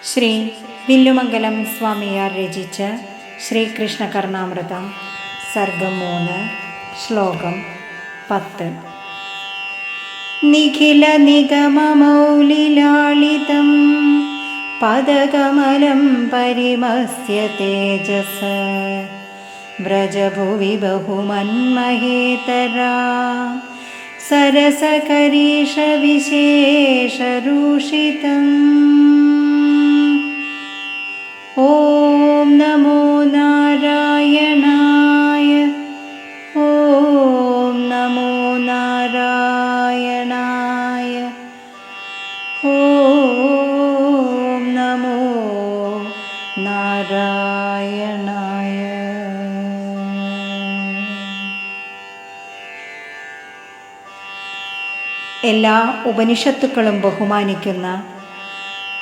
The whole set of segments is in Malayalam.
ശ്രീ വില്ലുമംഗലം സ്വാമിയാർ രചിച്ച ശ്രീകൃഷ്ണ കർണാമൃതം സർഗം 3 ശ്ലോകം 10. നിഖില നിഗമമൗലിലാളിതം പദകമലം പരിമസ്യ തേജസ വ്രജഭുവി ബഹുമന്മഹേതരാ സരസകരീഷ വിശേഷരൂഷിതം. ഓം നമോ നാരായണായ. ഓം നമോ നാരായണായ. ഓം നമോ നാരായണായ. എല്ലാ ഉപനിഷത്തുക്കളും ബഹുമാനിക്കുന്ന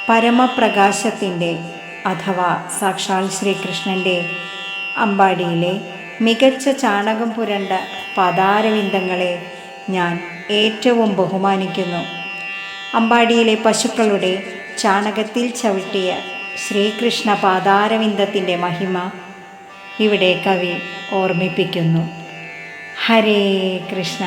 പരമപ്രകാശത്തിൻ്റെ അഥവാ സാക്ഷാൽ ശ്രീകൃഷ്ണൻ്റെ അമ്പാടിയിലെ മികച്ച ചാണകം പുരണ്ട പാദാരവിന്ദങ്ങളെ ഞാൻ ഏറ്റവും ബഹുമാനിക്കുന്നു. അമ്പാടിയിലെ പശുക്കളുടെ ചാണകത്തിൽ ചവിട്ടിയ ശ്രീകൃഷ്ണ പാദാരവിന്ദത്തിൻ്റെ മഹിമ ഇവിടെ കവി ഓർമ്മിപ്പിക്കുന്നു. ഹരേ കൃഷ്ണ.